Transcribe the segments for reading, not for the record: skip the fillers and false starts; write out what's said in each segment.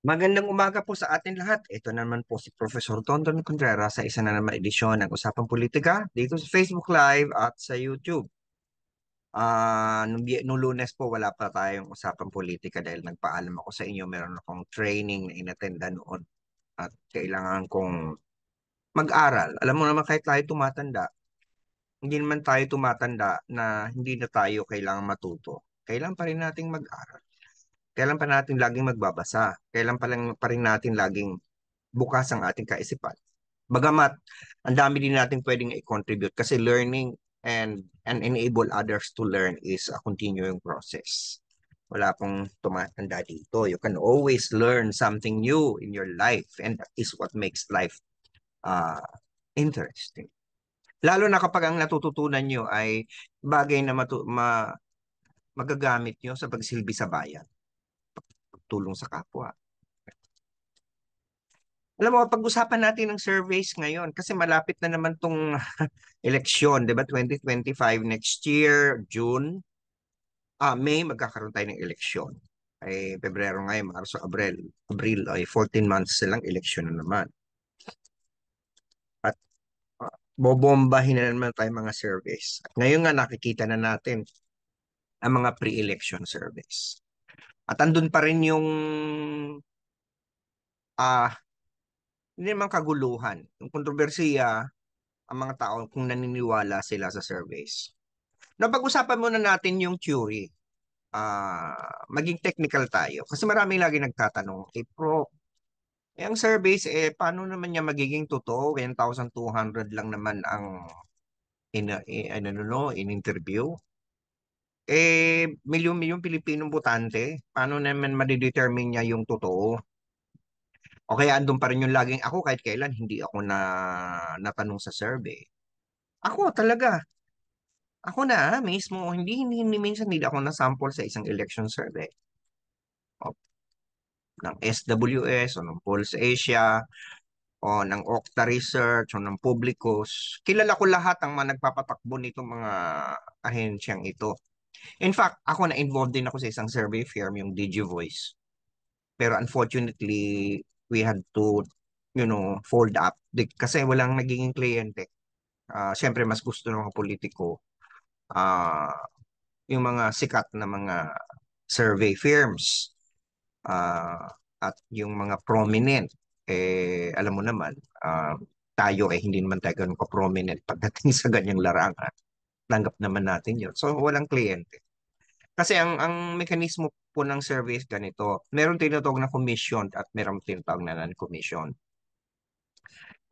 Magandang umaga po sa atin lahat. Ito naman po si Professor Tonton Contreras sa isa na naman edisyon ng Usapang Politika dito sa Facebook Live at sa YouTube. Nung Lunes po wala pa tayong Usapang Politika dahil nagpaalam ako sa inyo. Meron akong training na inattenda noon at kailangan kong mag-aral. Alam mo naman kahit tayo tumatanda, hindi naman tayo tumatanda na hindi na tayo kailangan matuto. Kailangan pa rin nating mag-aral. Kailan pa natin laging magbabasa? Kailan pa rin natin laging bukas ang ating kaisipan. Bagamat, ang dami din natin pwedeng i-contribute kasi learning and enable others to learn is a continuing process. Wala pong tumatanda dito. You can always learn something new in your life and that is what makes life uh, interesting. Lalo na kapag ang natututunan nyo ay bagay na magagamit nyo sa pagsilbi sa bayan, tulong sa kapwa. Alam mo, pag-usapan natin ng surveys ngayon kasi malapit na naman tong eleksyon, 'di ba? 2025 next year, June, May magkakaroon tayo ng eleksyon. Ay Pebrero ngayon, Marso, Abril ay 14 months silang eleksyon na naman. At bobombahin na naman tayo mga surveys. At ngayon nga nakikita na natin ang mga pre-election surveys. At andun pa rin yung ah hindi naman kaguluhan, yung kontrobersiya ang mga tao kung naniniwala sila sa surveys. Napag-usapan muna natin yung theory. Maging technical tayo. Kasi marami lagi nagtatanong, ang surveys, paano naman niya magiging totoo? 1,200 lang naman ang in-interview. Milyon-milyon Pilipinong botante. Paano naman madidetermine niya yung totoo? O kaya andun pa rin yung laging ako kahit kailan hindi ako natanong sa survey. Ako talaga. Ako na mismo, hindi minsan hindi ako na-sample sa isang election survey o ng SWS o ng Pulse Asia o ng Okta Research o ng Publicus. Kilala ko lahat ang mga nagpapatakbo nitong mga ahensyang ito. In fact, ako na-involved din ako sa isang survey firm, yung DigiVoice. Pero unfortunately, we had to, fold up. Kasi walang nagiging kliyente. Siyempre, mas gusto ng mga politiko ah, yung mga sikat na mga survey firms at yung mga prominent, alam mo naman, ah, tayo hindi naman tayo ganun ka-prominent pagdating sa ganyang larangan. Tanggap naman natin yun. So, walang kliyente. Kasi ang mekanismo po ng service ganito, meron tinatawag na commission at meron tinatawag na non-commission.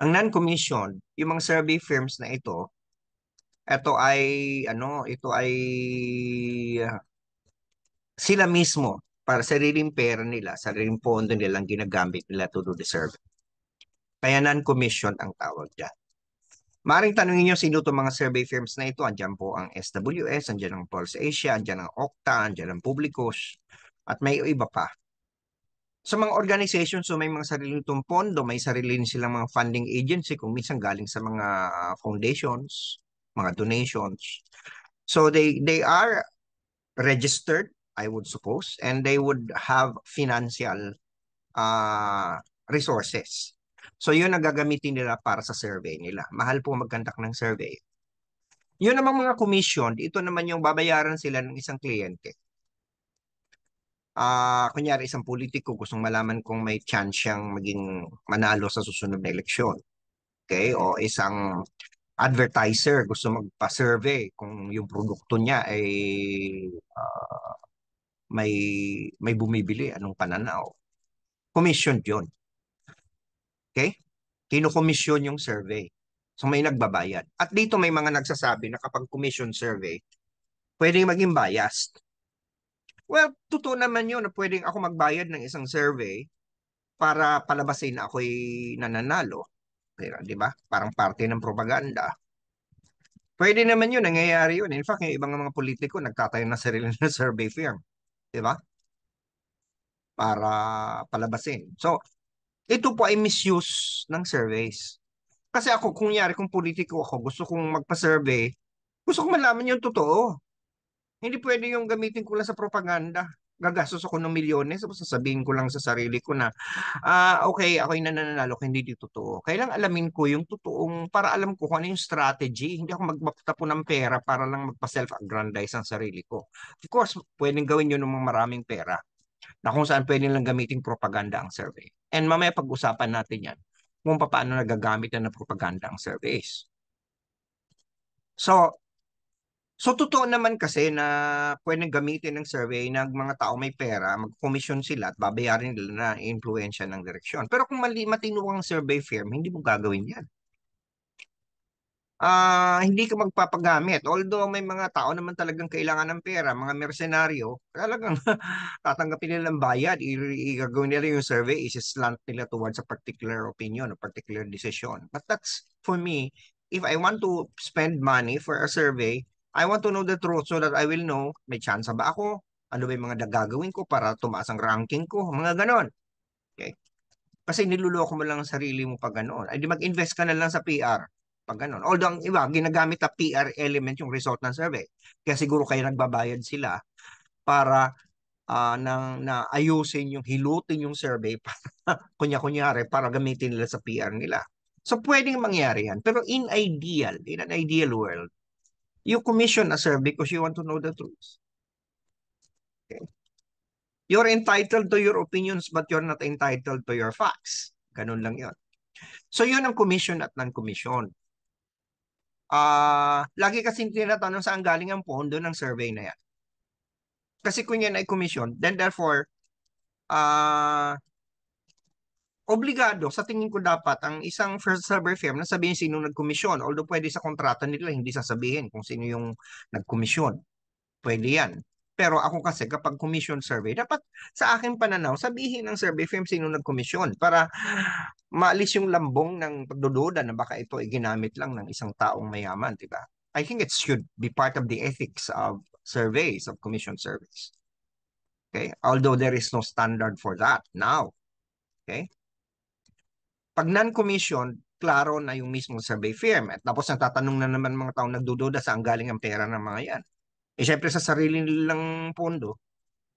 Ang non-commission, yung mga survey firms na ito ay ito ay sila mismo para sariling pera nila, sariling pondo nilang ginagamit nila to do the survey. Kaya non-commission ang tawag dyan. Maring tanungin nyo sino itong mga survey firms na ito. Andyan po ang SWS, andyan ang Pulse Asia, andyan ang Okta, andyan ang Publicus, at may iba pa. Sa mga organizations, so may mga sariling itong pondo, may sarili silang mga funding agency, kung minsan galing sa mga foundations, mga donations. So they are registered, I would suppose, and they would have financial resources. So yun ang gagamitin nila para sa survey nila. Mahal po magkandak ng survey. Yun namang mga commission, ito naman yung babayaran sila ng isang kliyente. Kunyari isang politiko gustong malaman kung may chance siyang maging manalo sa susunod na eleksyon. Okay? O isang advertiser gusto magpa-survey kung yung produkto niya ay ah, may may bumibili, anong pananaw. Commission yun. Okay? Kino-commission yung survey. So may nagbabayad. At dito may mga nagsasabi na kapag commission survey, pwedeng maging biased. Well, totoo naman yun na pwedeng ako magbayad ng isang survey para palabasin na ako'y nananalo. Di ba? Parang parte ng propaganda. Pwede naman yun, nangyayari yun. In fact, yung ibang mga politiko nagtatayo na sarili ng survey firm. Di ba? Para palabasin. So, ito po ay misuse ng surveys. Kasi ako, kung politiko ako, gusto kong magpa-survey, gusto kong malaman yung totoo. Hindi pwede yung gamitin ko lang sa propaganda. gagastos ako ng milyones, tapos sasabihin ko lang sa sarili ko na, okay, ako'y nananalo, hindi di totoo. Kailang alamin ko yung totoong, para alam ko kung ano yung strategy. Hindi ako magpapatapo ng pera para lang magpa-self-aggrandize ang sarili ko. Of course, pwedeng gawin yun ng mga maraming pera na kung saan pwede lang gamitin propaganda ang survey. And mamaya pag-usapan natin yan kung paano nagagamit na ng propaganda ang surveys. So, So, totoo naman kasi na pwedeng gamitin ng survey ng mga tao may pera, mag-commission sila at babayarin nila na influensya ng direksyon. Pero kung matino ang survey firm, hindi mo gagawin yan. Hindi ka magpapagamit. Although may mga tao naman talagang kailangan ng pera, mga mersenaryo, talagang tatanggapin nila ng bayad, gagawin nila yung survey, isi-slant nila towards a particular opinion, a particular decision. But that's, for me, if I want to spend money for a survey, I want to know the truth so that I will know, may chance ba ako? Ano ba yung mga gagawin ko para tumaas ang ranking ko? Mga ganon. Okay? Kasi niluloko mo lang ang sarili mo pag ganoon. Ay di mag-invest ka na lang sa PR pag ganoon. Although ang iba, ginagamit na PR element yung result ng survey. Kaya siguro kayo nagbabayad sila para na ayusin yung hilutin yung survey para kunya-kunyari para gamitin nila sa PR nila. So pwedeng mangyari yan. Pero in an ideal world, you commission a survey because you want to know the truth. Okay? You're entitled to your opinions but you're not entitled to your facts. Ganun lang yun. So yun ang commission at non-commission. Lagi kasi tinatanong saan galing ang pondo ng survey na yan. Kasi kung yan ay commission, then therefore, ah, obligado, sa tingin ko dapat, ang isang first survey firm na sabihin sino nagkomisyon. Although pwede sa kontrata nila, hindi sasabihin kung sino yung nagkomisyon. Pwede yan. Pero ako kasi kapag commission survey, dapat sa aking pananaw, sabihin ng survey firm sino nagkomisyon para maalis yung lambong ng pagdududa na baka ito ay ginamit lang ng isang taong mayaman, di ba? I think it should be part of the ethics of surveys, of commission surveys. Okay? Although there is no standard for that now. Okay? Pag non-commission, klaro na yung mismong survey firm. At tapos natatanong na naman mga taong nagdududa saan galing ang pera ng mga yan. Eh syempre sa sarili nilang pondo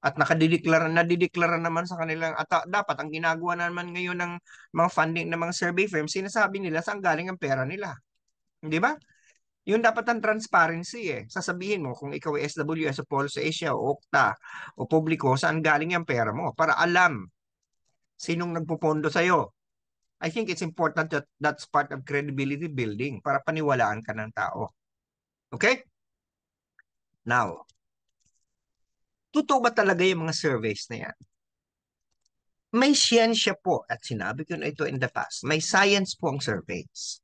at nadideklara naman sa kanilang at dapat ang ginagawa naman ngayon ng mga funding ng mga survey firms, sinasabi nila saan galing ang pera nila. Di ba? Yun dapat ang transparency eh. Sasabihin mo kung ikaw ay SWS o Pulse Asia o Okta o publiko, saan galing ang pera mo para alam sinong nagpupondo sa'yo. I think it's important that that's part of credibility building para paniwalaan ka ng tao. Okay? Now, totoo ba talaga yung mga surveys na yan? May siyensya po, at sinabi ko na ito in the past, may science po ang surveys.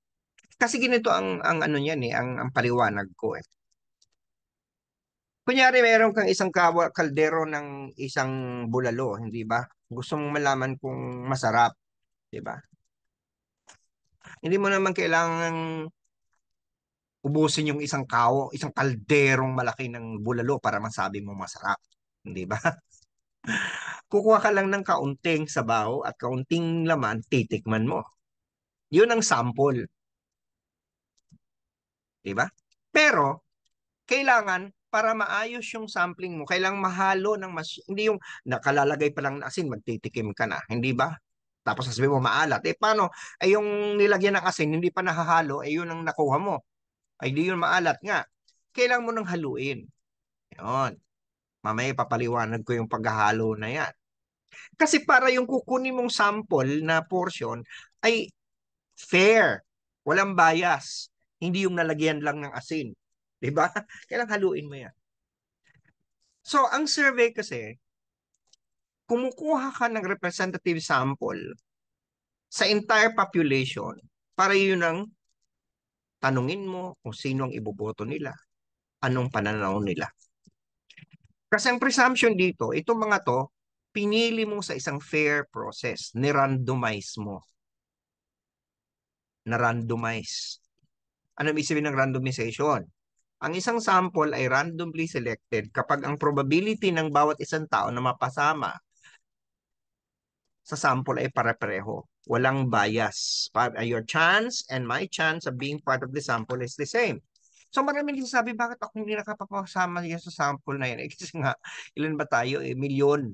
Kasi ganito ang ano niyan eh, ang paliwanag ko eh. Kunyari meron kang isang kaldero ng isang bulalo, hindi ba? Gusto mong malaman kung masarap, di ba? Hindi mo naman kailangan ubusin yung isang kalderong malaki ng bulalo para masabi mo masarap, hindi ba? Kukuha ka lang ng kaunting sabaw at kaunting laman, titikman mo. Yun ang sample, di ba? Pero kailangan para maayos yung sampling mo, kailangan mahalo ng hindi yung nakalalagay pa lang na asin, magtitikim ka na, hindi ba? Tapos sasabihin mo maalat. Eh paano? Ay yung nilagyan ng asin, hindi pa nahahalo, eh yun ang nakuha mo. Ay di yun maalat nga. Kailangan mo nang haluin. Yun. Mamaya papaliwanag ko yung paghahalo na yan. Kasi para yung kukunin mong sample na portion ay fair. Walang bias. Hindi yung nalagyan lang ng asin. Diba? Kailangan haluin mo yan. So, ang survey kasi, kumukuha ka ng representative sample sa entire population para yun ang tanungin mo kung sino ang iboboto nila, anong pananaw nila. Kasi ang presumption dito, itong mga to, pinili mo sa isang fair process, ni-randomize mo. Na-randomize. Ano ibig sabihin ng randomization? Ang isang sample ay randomly selected kapag ang probability ng bawat isang tao na mapasama sa sample ay pare-pareho. Walang bias. Your chance and my chance of being part of the sample is the same. So maraming nagsasabi, bakit ako hindi nakapapasama yan sa sample na yan? Eh, kasi nga, ilan ba tayo? Milyon.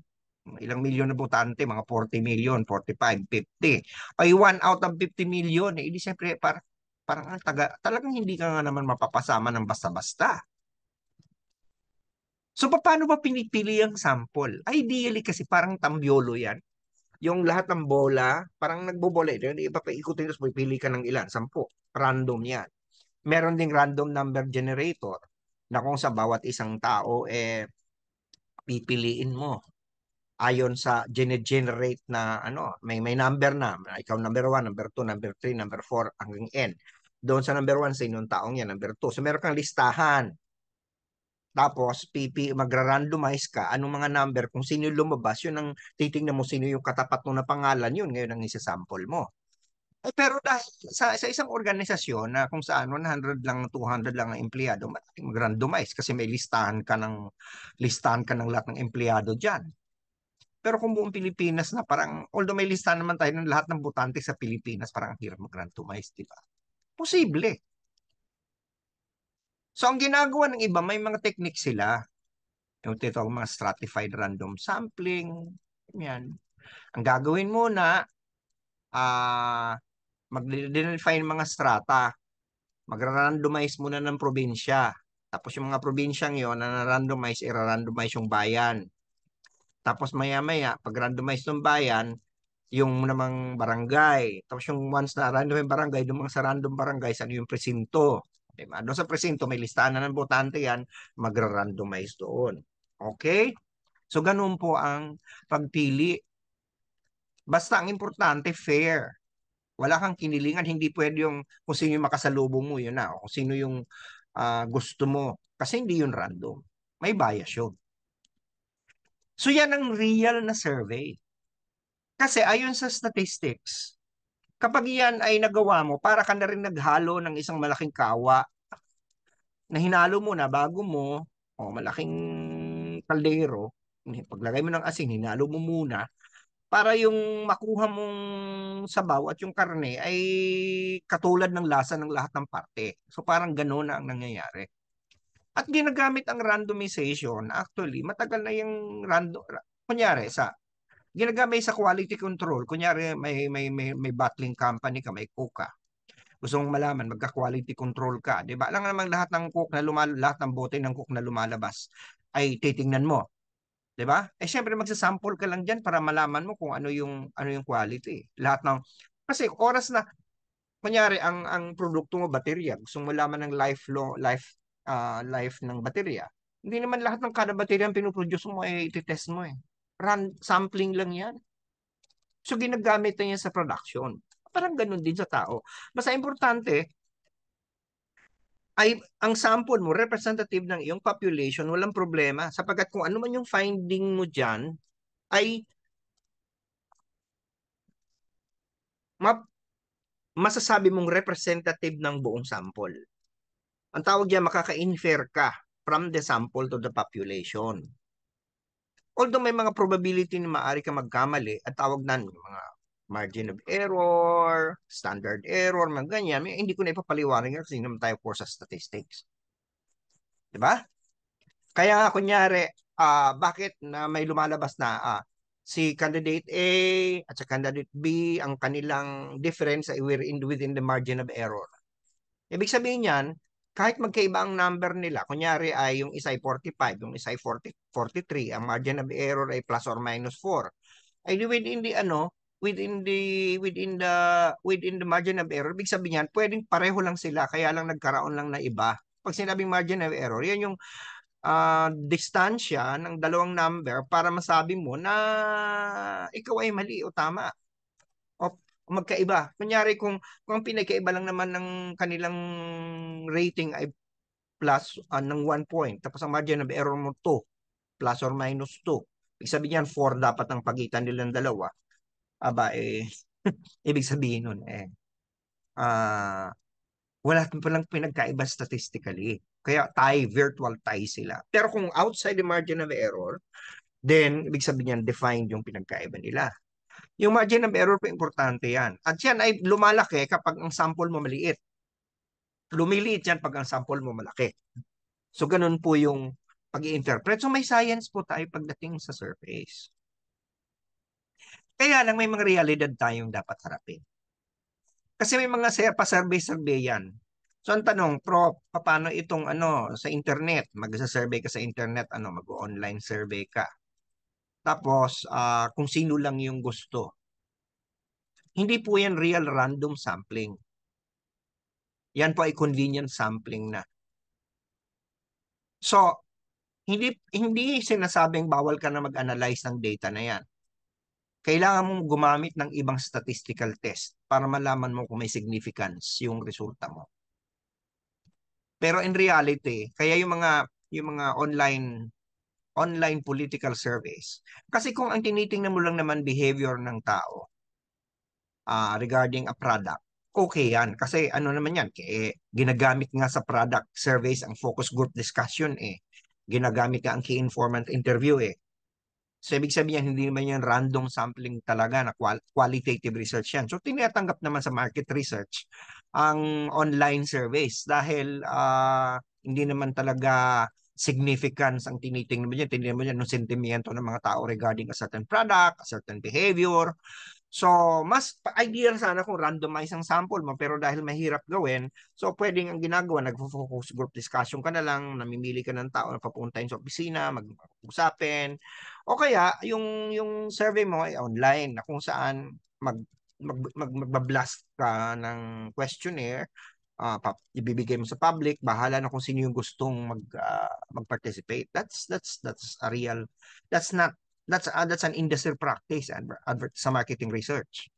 Ilang milyon na botante, mga 40 million, 45, 50. Ay 1 out of 50 million. Eh, di siyempre, parang talagang hindi ka nga naman mapapasama ng basta-basta. So, paano ba pinipili ang sample? Ideally kasi parang tambyolo yan. Yung lahat ng bola, parang nagbobola. Yung iba pa ikutin, tapos pipili ka ng ilan, 10. Random yan. Meron ding random number generator na kung sa bawat isang tao, pipiliin mo ayon sa generate na ano, may number na. Ikaw number 1, number 2, number 3, number 4, hanggang N. Doon sa number 1, sa inyong taong yan, number 2. So meron kang listahan. Tapos, magra-randomize ka anong mga number, kung sino yung lumabas, yun ang titingnan mo sino yung katapat mo na pangalan, yun ngayon ang isa-sample mo. Pero dahil sa isang organisasyon na kung saan 100 lang, 200 lang ang empleyado, mag-randomize kasi may listahan ka ng lahat ng empleyado dyan. Pero kung buong Pilipinas na, parang, although may listahan naman tayo ng lahat ng botante sa Pilipinas, parang ang hirap mag-randomize, di ba? Posible. So, ang ginagawa ng iba, may mga technique sila. Yung tinatawag mga stratified random sampling. Yan. Ang gagawin muna, mag-define mga strata. Magra-randomize muna ng probinsya. Tapos yung mga probinsyang yon na randomize, i-randomize yung bayan. Tapos maya-maya, pag randomize ng bayan, yung namang barangay. Tapos yung once na random yung barangay, yung mga sa random barangay, ano yung presinto. Diba? Doon sa presinto, may listahan na ng botante yan, magra-randomize doon. Okay? So, ganun po ang pagpili. Basta ang importante, fair. Wala kang kinilingan, hindi pwede yung kung sino yung makasalubong mo, yun na. O kung sino yung gusto mo. Kasi hindi yun random. May bias yun. So, yan ang real na survey. Kasi ayon sa statistics, kapag yan ay nagawa mo, para ka na rin naghalo ng isang malaking kawa na hinalo mo na bago mo, o malaking kaldero, paglagay mo ng asin, hinalo mo muna, para yung makuha mong sabaw at yung karne ay katulad ng lasa ng lahat ng parte. So parang gano'n na ang nangyayari. At ginagamit ang randomization, actually, matagal na yung kunyari, ginagamit sa quality control, kunyari may bottling company ka, may Coke ka. Gusto mong malaman, magka-quality control ka. Di ba? Alam naman lahat ng Coke na lahat ng bote ng Coke na lumalabas ay titingnan mo. 'Di ba? Eh syempre magsasample ka lang diyan para malaman mo kung ano yung quality. Lahat ng kasi oras na kunyari ang produkto mo baterya, gusto mo malaman ng life ng baterya. Hindi naman lahat ng kada baterya ang pinoproduce mo ay ititest mo eh. Sampling lang 'yan. So ginagamit na yan sa production. Parang ganun din sa tao. Basta importante ay ang sample mo representative ng iyong population, walang problema. Sapagkat kung ano man yung finding mo diyan ay masasabi mong representative ng buong sample. Ang tawag diyan, makaka-infer ka from the sample to the population. Although may mga probability na maaari ka magkamali, at tawag na mga margin of error, standard error, mga ganyan, hindi ko na ipapaliwanag kasi naman tayo for sa statistics. Diba? Kaya kunyari, bakit na may lumalabas na si candidate A at sa candidate B, ang kanilang difference ay within the margin of error. Ibig sabihin yan, kahit magkaiba ang number nila, kunyari ay yung isa ay 45, yung isa ay 43, ang margin of error ay plus or minus 4. Ay within the margin of error, ibig sabihin yan, pwedeng pareho lang sila, kaya lang nagkaroon lang na iba. Pag sinabing margin of error, yan yung distansya ng dalawang number para masabi mo na ikaw ay mali o tama o magkaiba. Kunyari kung ang pinagkaiba lang naman ng kanilang rating ay plus ng 1 point, tapos ang margin of error mo 2, plus or minus 2. Ibig sabihin yan, 4 dapat ang pagitan nilang dalawa. Aba, ibig sabihin nun, ah, wala palang pinagkaiba statistically. Kaya virtual tie sila. Pero kung outside the margin of error, then ibig sabihin yan, defined yung pinagkaiba nila. Yung margin of error po importante yan. At yan ay lumalaki kapag ang sample mo maliit. Lumiliit yan pag ang sample mo malaki. So, ganun po yung pag-i-interpret. So, may science po tayo pagdating sa surveys. Kaya lang may mga realidad tayong dapat harapin. Kasi may mga pa-survey-survey yan. So, ang tanong, Prof, paano itong sa internet? Mag-survey ka sa internet, mag-online survey ka. Tapos, kung sino lang yung gusto. Hindi po yan real random sampling. Yan po ay convenient sampling na. So, hindi sinasabing bawal ka na mag-analyze ng data na yan. Kailangan mong gumamit ng ibang statistical test para malaman mo kung may significance yung resulta mo. Pero in reality, kaya yung mga online political surveys, kasi kung ang tinitingnan mo lang naman behavior ng tao regarding a product, okay yan. Kasi ano naman yan, ginagamit nga sa product surveys ang focus group discussion eh. Ginagamit nga ang key informant interview eh. So, ibig sabihin, hindi naman yan random sampling talaga na qualitative research yan. So, tinatanggap naman sa market research ang online surveys dahil hindi naman talaga significance ang tinitingnan mo dyan. Tinitingnan mo dyan ng sentimiento ng mga tao regarding a certain product, a certain behavior. So, mas ideal sana kung randomize ang sample mo, pero dahil mahirap gawin, so pwedeng ang ginagawa, nagfo-focus group discussion ka na lang, namimili ka ng tao na papuntahin sa opisina, mag-usapin, o kaya yung survey mo ay online na kung saan magbablast ka ng questionnaire, ibibigay mo sa public, bahala na kung sino yung gustong mag-participate. That's a real, that's not that's an industry practice and sa marketing research.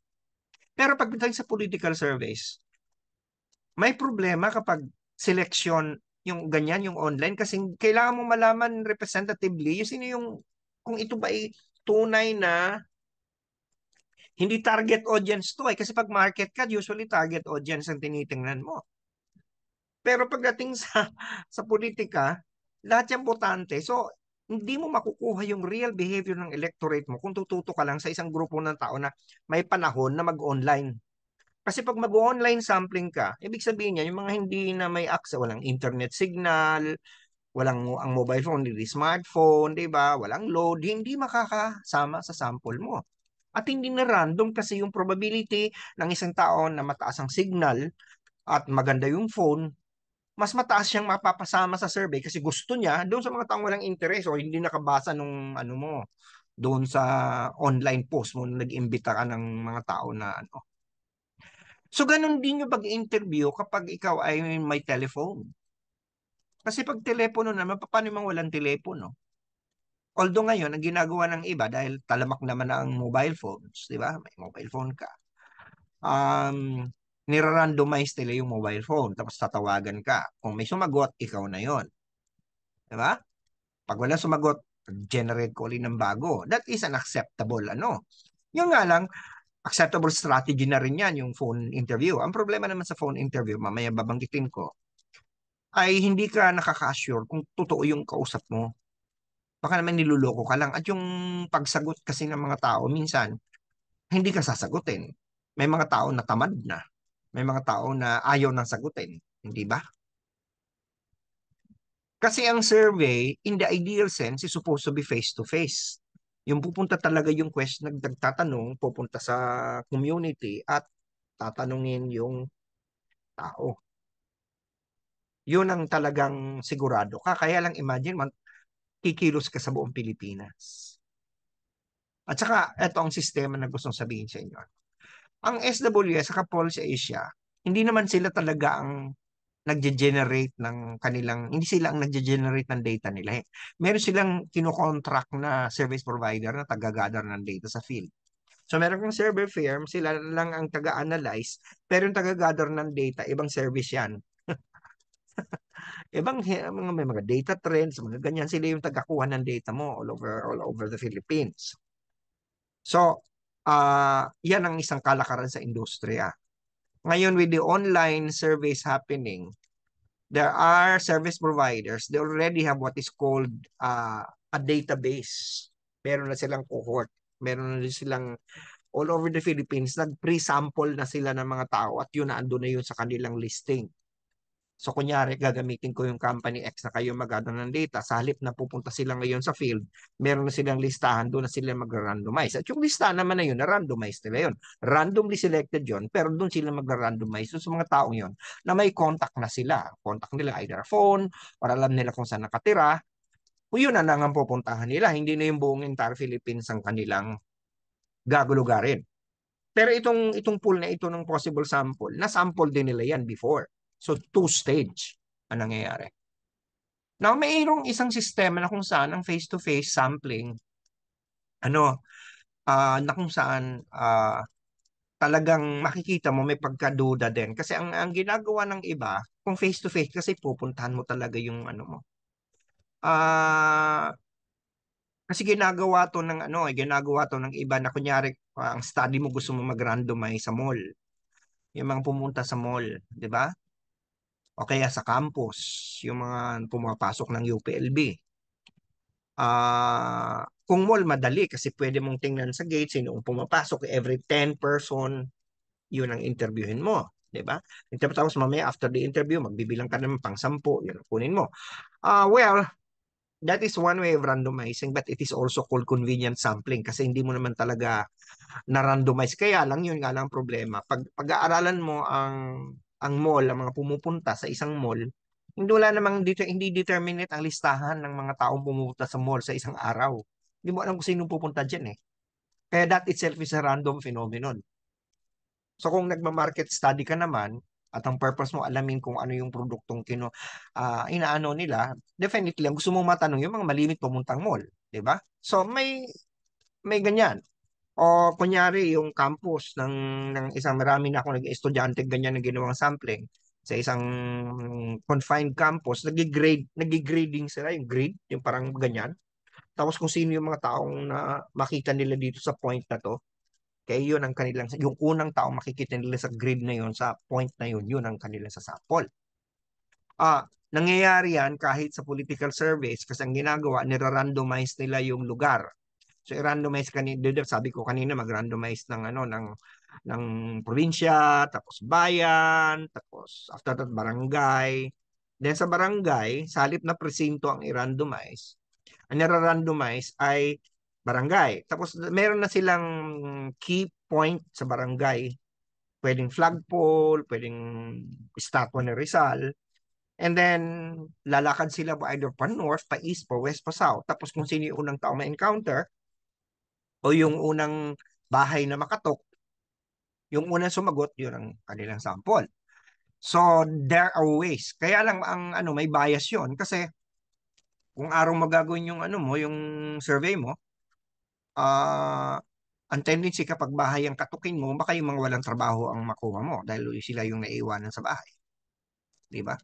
Pero pagdating sa political surveys, may problema kapag selection yung ganyan, yung online, kasi kailangan mong malaman representatively yung sino yung, kung ito ba ay tunay na hindi target audience to eh. Kasi pag market ka, usually target audience ang tinitingnan mo. Pero pagdating sa politika, lahat yung botante. So, hindi mo makukuha yung real behavior ng electorate mo kung tututo ka lang sa isang grupo ng tao na may panahon na mag-online. Kasi pag mag-online sampling ka, ibig sabihin niya, yung mga hindi na may access, walang internet signal, walang ang mobile phone, hindi smartphone, di ba? Walang load, hindi makakasama sa sample mo. At hindi na random kasi yung probability ng isang tao na mataas ang signal at maganda yung phone, mas mataas siyang mapapasama sa survey kasi gusto niya doon sa mga taong walang interes o hindi nakabasa nung mo doon sa online post mo na nag-imbita ka ng mga tao na ano. So ganun din yung pag-interview kapag ikaw ay may telephone. Kasi pag telepono naman, paano mang walang telepono? Although ngayon, ang ginagawa ng iba dahil talamak naman ang mobile phones, di ba? May mobile phone ka. Nirarandomize nila yung mobile phone tapos tatawagan ka. Kung may sumagot, ikaw na yon, di ba? Pag wala sumagot, generate ko ulit ng bago. That is an acceptable, Yung nga lang, acceptable strategy na rin yan, yung phone interview. Ang problema naman sa phone interview, mamaya babanggitin ko, ay hindi ka nakaka-assure kung totoo yung kausap mo. Baka naman niluloko ka lang. At yung pagsagot kasi ng mga tao, minsan, hindi ka sasagutin. May mga tao na tamad na. May mga tao na ayaw nang sagutin. Hindi ba? Kasi ang survey, in the ideal sense, is supposed to be face-to-face. Yung pupunta talaga yung question, nagtatanong, pupunta sa community at tatanungin yung tao. Yun ang talagang sigurado ka. Kaya lang imagine, kikilos ka sa buong Pilipinas. At saka, ito ang sistema na gustong sabihin sa inyo. Ang SWS, saka Pulse Asia, hindi naman sila talaga ang nagge-generate ng kanilang, hindi sila ang nagge-generate ng data nila eh. Meron silang kinokontract na service provider na taga-gather ng data sa field. So meron kang server firm, sila lang ang taga-analyze, pero yung taga-gather ng data, ibang service yan. Mga may mga data trends, mga ganyan, sila yung taga-kuha ng data mo all over the Philippines. So, yan ang isang kalakaran sa industriya. Ngayon, with the online surveys happening, there are service providers, they already have what is called a database. Meron na silang cohort. Meron na silang all over the Philippines, nag-pre-sample na sila ng mga tao at yun na ando na yun sa kanilang listing. So kunyari, gagamitin ko yung company X na kayo mag-ano ng data. Sa halip na pupunta sila ngayon sa field, meron na silang listahan, doon na sila mag-randomize. At yung listahan naman na yun, na-randomize nila yun. Randomly selected yun, pero doon sila mag-randomize. So sa mga taong yun, na may contact na sila. Contact nila either phone, or alam nila kung saan nakatira. Kung yun na lang ang pupuntahan nila. Hindi na yung buong entire Philippines ang kanilang gagulugarin. Pero itong pool na ito ng possible sample, na-sample din nila yan before. So, two-stage ang nangyayari. Now, mayroong isang sistema na kung saan ang face-to-face sampling, ano, na kung saan talagang makikita mo may pagkaduda din. Kasi ang ginagawa ng iba, kung face-to-face, kasi pupuntahan mo talaga yung ano mo. Kasi ginagawa to ng ano, ginagawa to ng iba na kunyari, ang study mo gusto mo mag-randomize sa mall. Yung mga pumunta sa mall, di ba? O kaya sa campus, yung mga pumapasok ng UPLB. Kung mall, madali kasi pwede mong tingnan sa gate sino ang pumapasok. Every 10 person, yun ang interviewin mo. Di ba? Tapos mamaya after the interview, magbibilang ka naman pang 10, yun ang kunin mo. Well, that is one way of randomizing, but it is also called convenient sampling kasi hindi mo naman talaga na-randomize. Kaya lang, yun nga lang ang problema. Pag-aaralan mo ang mall, ang mga pumupunta sa isang mall, hindi wala namang dito, hindi determinate ang listahan ng mga taong pumunta sa mall sa isang araw. Hindi mo alam kung sino pupunta dyan eh. Kaya that itself is a random phenomenon. So kung nagma-market study ka naman, at ang purpose mo alamin kung ano yung produktong inaano nila, definitely ang gusto mong matanong yung mga malimit pumuntang mall, 'di ba? So may ganyan. O kunyari yung campus ng isang marami na ako nag-estudyante ganyan na ginawang sampling sa isang confined campus, nagigrading sila yung grade, yung parang ganyan. Tapos kung sino yung mga taong na makita nila dito sa point na to, kaya yun ang kanilang, yung unang taong makikita nila sa grid na yun, sa point na yun, yun ang kanilang sa sample. Nangyayari yan kahit sa political surveys kasi ang ginagawa, nira-randomize nila yung lugar. So i-randomize kanina, sabi ko kanina mag-randomize ng ano ng probinsya, tapos bayan, tapos after that barangay. Then sa barangay, sa halip na presinto ang i-randomize, ang nira-randomize ay barangay. Tapos meron na silang key point sa barangay. Pwedeng flagpole, pwedeng estatwa ni Rizal. And then, lalakad sila either pa north, pa east, pa west, pa south. Tapos kung sino yung unang tao ma-encounter, o yung unang bahay na makatok, yung unang sumagot, yun ang kanilang sample. So, there are ways. Kaya lang ang ano, may bias yun kasi kung araw magagawin yung ano mo, yung survey mo, ah ang tendency kapag bahay ang katukin mo, baka yung mga walang trabaho ang makuha mo dahil sila yung naiiwanan sa bahay. Di ba?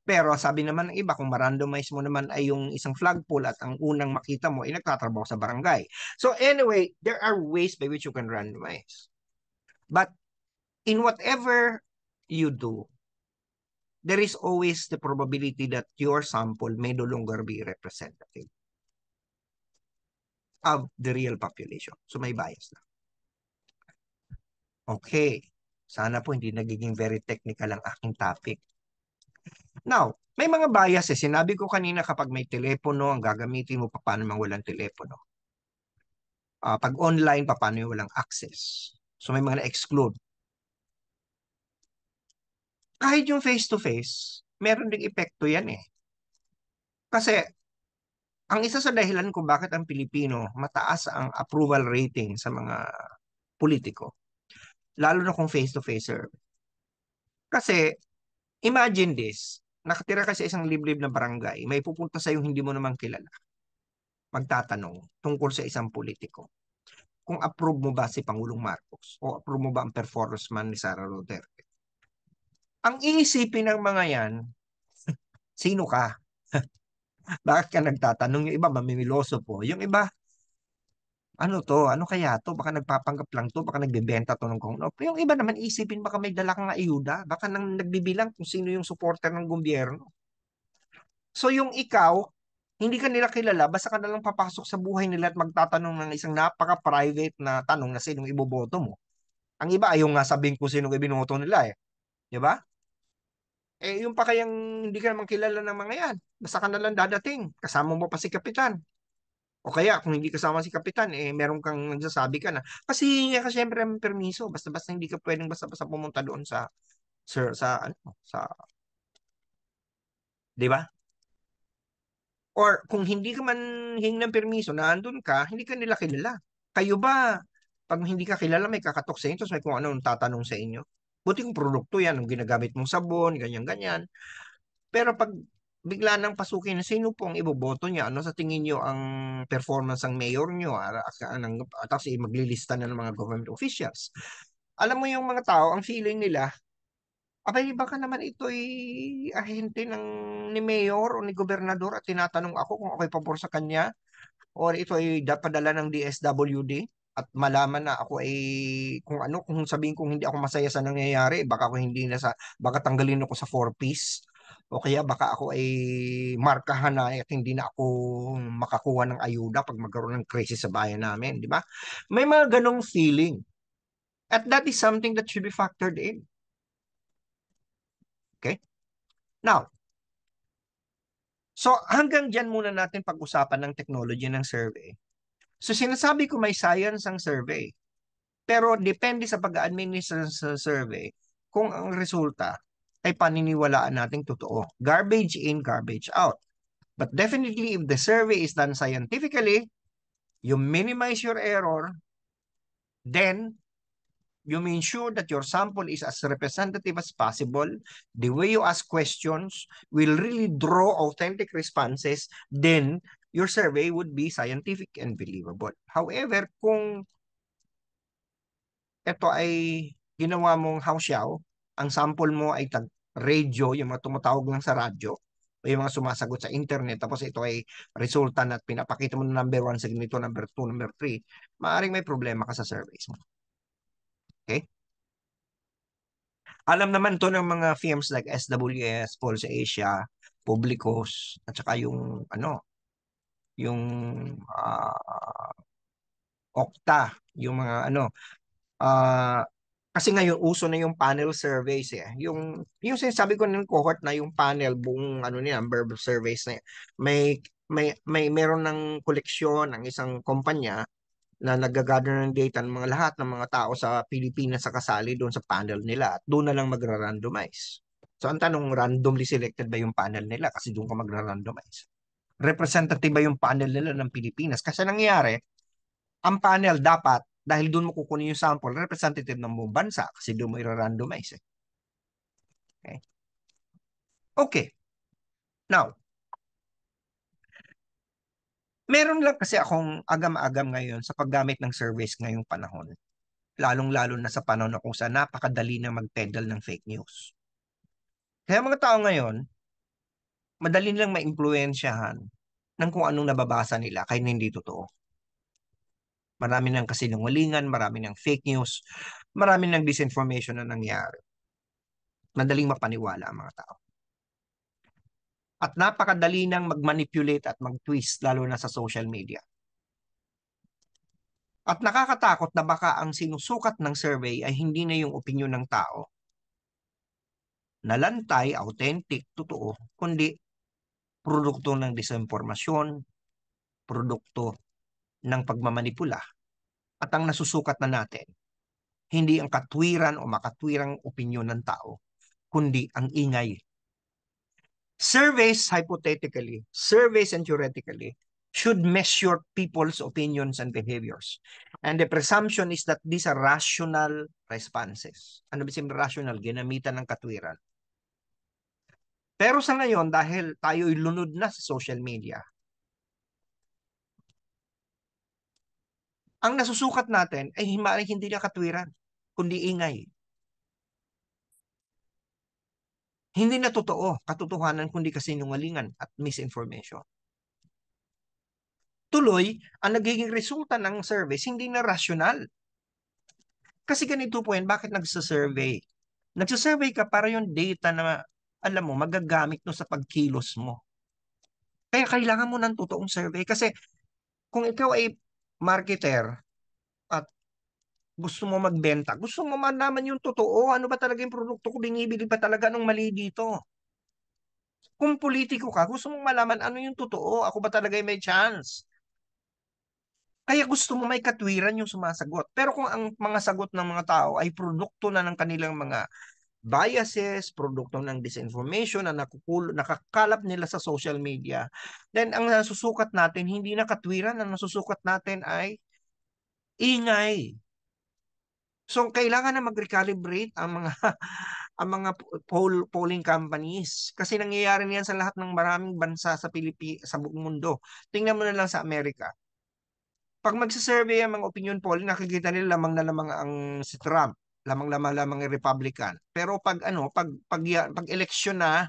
Pero sabi naman ng iba, kung ma-randomize mo naman ay yung isang flagpole at ang unang makita mo ay nagtatrabaho sa barangay. So anyway, there are ways by which you can randomize. But in whatever you do, there is always the probability that your sample may no longer be representative of the real population. So may bias na. Okay. Sana po hindi nagiging very technical ang aking topic. Now, may mga bias eh. Sinabi ko kanina kapag may telepono, ang gagamitin mo, paano mang walang telepono. Pag online, paano yung walang access. So may mga na-exclude. Kahit yung face-to-face, meron ding epekto yan eh. Kasi ang isa sa dahilan kung bakit ang Pilipino mataas ang approval rating sa mga politiko, lalo na kung face-to-face serve. Kasi imagine this, nakatira ka sa isang liblib na barangay, may pupunta sa yung hindi mo naman kilala, magtatanong tungkol sa isang politiko. Kung approve mo ba si Pangulong Marcos o approve mo ba ang performance man ni Sara Duterte. Ang iisipin ng mga yan, sino ka? Bakit ka nagtatanong? Yung iba, mamimiloso po. Yung iba, ano to? Ano kaya to? Baka nagpapanggap lang to. Baka nagbebenta to ng kung ano. Yung iba naman isipin, baka may dala kang ayuda. Baka nang nagbibilang kung sino yung supporter ng gobyerno. So yung ikaw, hindi ka nila kilala, basta ka nalang papasok sa buhay nila at magtatanong ng isang napaka-private na tanong na sinong iboboto mo. Ang iba ayaw nga sabihin kung sinong ibinoto nila eh. Di ba? Eh, yung pa kayang hindi ka naman kilala ng mga yan. Basta ka na lang dadating. Kasama mo pa si Kapitan. O kaya, kung hindi kasama si Kapitan, eh, meron kang nagsasabi ka na. Kasi hingi ka syempre ng permiso. Basta-basta hindi ka pwedeng basta-basta pumunta doon ano, di ba? Or kung hindi ka man hingi ng permiso na andun ka, hindi ka nila kilala. Kayo ba, pag hindi ka kilala, may kakatok sa inyo, tapos may kung ano tatanong sa inyo. Buti kung produkto yan, ang ginagamit mong sabon, ganyan-ganyan. Pero pag bigla nang pasukin, sino po ang iboboto niya? Ano sa tingin niyo ang performance ng mayor niyo? Tapos maglilista na ng mga government officials. Alam mo yung mga tao, ang feeling nila, abay, baka naman ito'y ahente ni mayor o ni gobernador at tinatanong ako kung ako'y pabor sa kanya or ito ay padala ng DSWD at malaman na ako ay kung ano, kung sabihin kong hindi ako masaya sa nangyayari, baka ako hindi na sa, baka tanggalin ako sa four-piece o kaya baka ako ay markahan na at hindi na ako makakuha ng ayuda pag magkaroon ng krisis sa bayan namin, di ba? May mga ganong feeling. At that is something that should be factored in. Okay? Now, so hanggang dyan muna natin pag-usapan ng technology ng survey. So sinasabi ko may science ang survey. Pero depende sa pag-administer sa survey kung ang resulta ay paniniwalaan nating totoo. Garbage in, garbage out. But definitely, if the survey is done scientifically, you minimize your error, then you ensure that your sample is as representative as possible. The way you ask questions will really draw authentic responses. Then your survey would be scientific and believable. However, kung ito ay ginawa mong hausyaw, ang sample mo ay radio, yung mga tumatawag lang sa radyo, o yung mga sumasagot sa internet, tapos ito ay resulta na at pinapakita mo na number one sa ganito, number two, number three, maaaring may problema ka sa surveys mo. Okay? Alam naman to ng mga firms like SWS, Pulse Asia, Publicos, at saka yung ano, yung Okta, yung mga ano, ah kasi ngayon uso na yung panel surveys eh. Yung sinasabi ko ng cohort na yung panel buong ano niya, number of surveys na yan. May meron ng koleksyon ng isang kumpanya na nag-gather ng data ng mga lahat ng mga tao sa Pilipinas sa kasali doon sa panel nila at doon na lang magra-randomize. So ang tanong, randomly selected ba yung panel nila kasi doon ka magra-randomize? Representative ba yung panel nila ng Pilipinas? Kasi nangyayari, ang panel dapat, dahil doon mo kukunin yung sample, representative ng buong bansa kasi doon mo i-randomize eh. Okay? Okay. Now, meron lang kasi akong agam-agam ngayon sa paggamit ng surveys ngayong panahon. Lalong-lalo na sa panahon na kung saan napakadali na mag-peddle ng fake news. Kaya mga tao ngayon, madali nilang maimpluwensyahan ng kung anong nababasa nila kahit hindi totoo. Marami ng kasinungalingan, marami ng fake news, marami ng disinformation na nangyari. Madaling mapaniwala ang mga tao. At napakadali nang mag-manipulate at mag-twist lalo na sa social media. At nakakatakot na baka ang sinusukat ng survey ay hindi na yung opinion ng tao na lantay, authentic, totoo, kundi produkto ng disinformasyon, produkto ng pagmamanipula. At ang nasusukat na natin, hindi ang katwiran o makatwirang opinion ng tao, kundi ang ingay. Surveys, hypothetically, surveys and theoretically, should measure people's opinions and behaviors. And the presumption is that these are rational responses. Ano ba yung rational? Ginamitan ng katwiran. Pero sa ngayon, dahil tayo'y lunod na sa social media, ang nasusukat natin ay hindi na katwiran, kundi ingay. Hindi na totoo, katotohanan, kundi kasinungalingan at misinformation. Tuloy, ang nagiging resulta ng service, hindi na rational. Kasi ganito po yan, bakit nagsasurvey? Nagsasurvey ka para yung data na, alam mo, magagamit no sa pagkilos mo. Kaya kailangan mo ng totoong survey. Kasi kung ikaw ay marketer at Gusto mo magbenta, gusto mo malaman yung totoo, ano ba talaga yung produkto ko, binibili ba talaga ng mali dito? Kung politiko ka, gusto mong malaman ano yung totoo, ako ba talaga yung may chance? Kaya gusto mo may katwiran yung sumasagot. Pero kung ang mga sagot ng mga tao ay produkto na ng kanilang mga biases, produkto ng disinformation na nakakalap nila sa social media, then ang nasusukat natin, hindi na katwiran, ang nasusukat natin ay ingay. So, kailangan na mag-recalibrate ang mga ang mga polling companies kasi nangyayari niyan sa lahat ng maraming bansa sa sa buong mundo. Tingnan mo na lang sa Amerika. Pag magsa-survey ang mga opinion poll, nakikita nila lamang na lamang ang si Trump, lamang-lamang lamang ang Republican. Pero pag eleksyon na,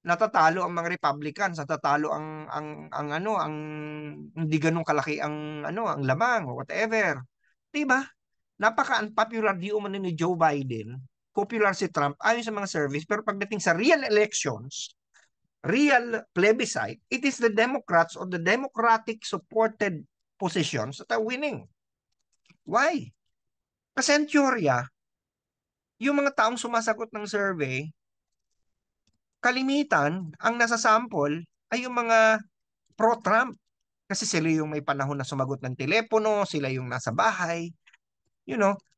natatalo ang mga Republicans, natatalo ang hindi ganun kalaki ang lamang or whatever. 'Di ba? Napaka-unpopular di umano ni Joe Biden. Popular si Trump ayon sa mga surveys, pero pagdating sa real elections, real plebiscite, it is the Democrats or the Democratic supported positions that are winning. Why? Kasi ang teorya, yung mga taong sumasagot ng survey, kalimitan, ang nasa sample ay yung mga pro-Trump. Kasi sila yung may panahon na sumagot ng telepono, sila yung nasa bahay,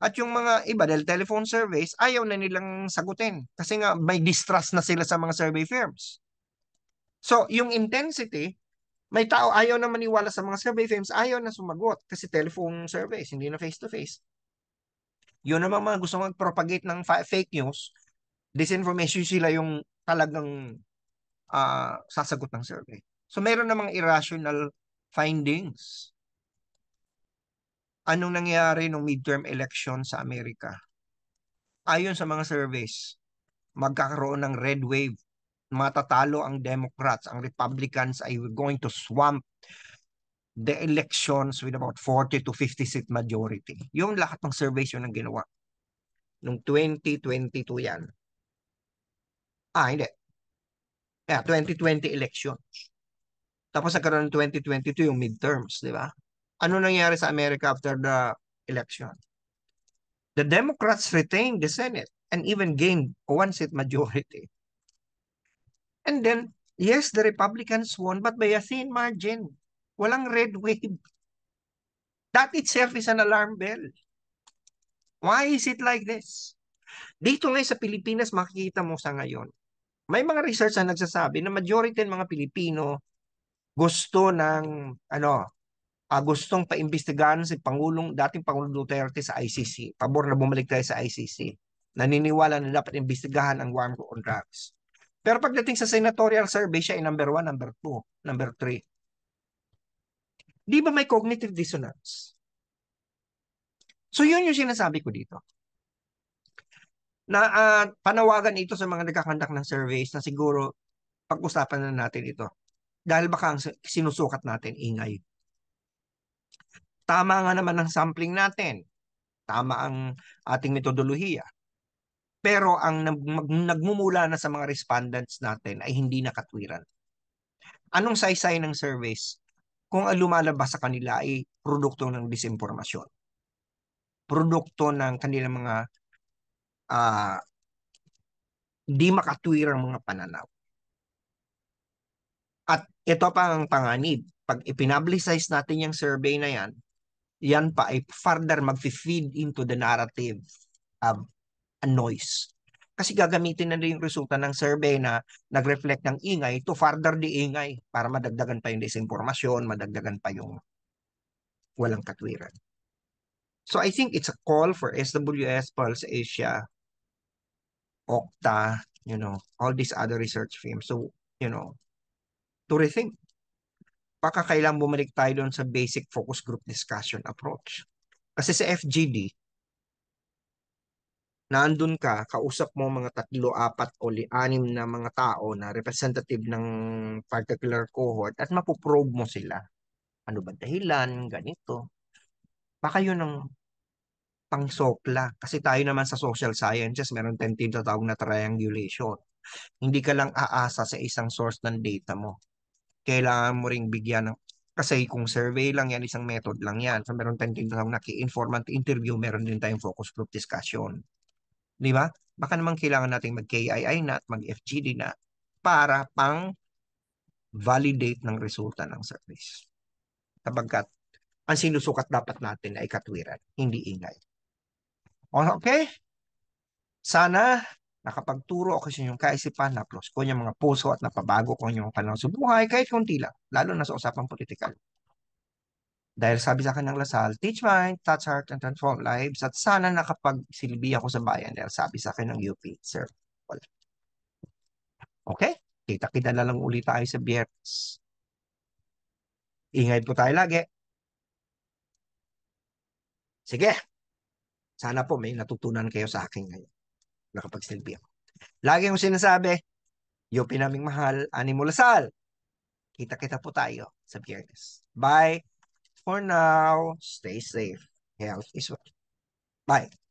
at yung mga iba, dahil telephone surveys, ayaw na nilang sagutin. Kasi nga, may distrust na sila sa mga survey firms. So, yung intensity, may tao ayaw na maniwala sa mga survey firms, ayaw na sumagot kasi telephone surveys, hindi na face-to-face. Yun naman mga gusto mag-propagate ng fake news, disinformation sila yung talagang sasagot ng survey. So meron namang irrational findings. Anong nangyari nung midterm election sa Amerika? Ayon sa mga surveys, magkakaroon ng red wave. Matatalo ang Democrats, ang Republicans ay going to swamp the elections with about 40 to 50 seat majority. Yung lahat ng surveys yun ang ginawa. Nung 2022 yan. Hindi. 2020 election. Tapos nagkaroon ng 2022 yung midterms, di ba? Ano nangyari sa America after the election? The Democrats retained the Senate and even gained a one-seat majority. And then, yes, the Republicans won, but by a thin margin. Walang red wave. That itself is an alarm bell. Why is it like this? Dito ngayon sa Pilipinas, makikita mo sa ngayon, may mga research na nagsasabi na majority ng mga Pilipino gusto ng, gustong paimbestigahan si dating Pangulong Duterte sa ICC. Pabor na bumalik tayo sa ICC. Naniniwala na dapat imbestigahan ang war on drugs. Pero pagdating sa senatorial survey, siya ay number 1, number 2, number 3. Di ba may cognitive dissonance? So yun yung sinasabi ko dito. Na panawagan ito sa mga nagkakandak ng surveys na siguro pag-usapan na natin ito. Dahil baka ang sinusukat natin ingay. Tama nga naman ang sampling natin. Tama ang ating metodolohiya. Pero ang nagmumula na sa mga respondents natin ay hindi nakatwiran. Anong saysay ng surveys? Kung ang lumalabas sa kanila ay produkto ng disinformasyon. Produkto ng kanilang mga uh, di makatwirang mga pananaw. At ito pa ang panganib. Pag ipinablicize natin yung survey na yan pa ay further mag-feed into the narrative of a noise. Kasi gagamitin na rin yung resulta ng survey na nag-reflect ng ingay to further the ingay para madagdagan pa yung disinformasyon, madagdagan pa yung walang katwiran. So I think it's a call for SWS, Pulse Asia, Okta, all these other research firms. So, to rethink. Baka kailangan bumalik tayo doon sa basic focus group discussion approach. Kasi sa FGD, naandun ka, kausap mo mga 3, 4 o 6 na mga tao na representative ng particular cohort at mapoprobe mo sila. Ano ba dahilan, ganito. Baka yun ang pangsokla. Kasi tayo naman sa social sciences, meron tinatawag na triangulation. Hindi ka lang aasa sa isang source ng data mo. Kailangan mo ring bigyan ng Kasi kung survey lang yan, isang method lang yan. So meron tayong tinatawag na key informant interview, meron din tayong focus group discussion. Di ba? Baka naman kailangan nating mag-KII na at mag-FGD na para pang validate ng resulta ng service. Kapagkat ang sinusukat dapat natin ay katwiran, hindi ingay. Okay? Sana nakapagturo ako sa inyong kaisipan, na-plus ko yung mga puso at napabago ko yung panahon sa buhay kahit konti lang, lalo na sa usapang politikal. Dahil sabi sa akin ng Lasal, teach mind, touch heart, and transform lives. At sana nakapagsilbi ako sa bayan dahil sabi sa akin ng UP, sir. Wala. Okay? Kita-kita na lang ulit tayo sa Biyernes. Ingay po tayo lagi. Sige, sana po may natutunan kayo sa akin ngayon. Nakapagsilbi ako. Lagi kong sinasabi, UP naming mahal, Ani mo Lasal. Kita-kita po tayo sa Biyernes. Bye for now. Stay safe. Health is wealth. Bye.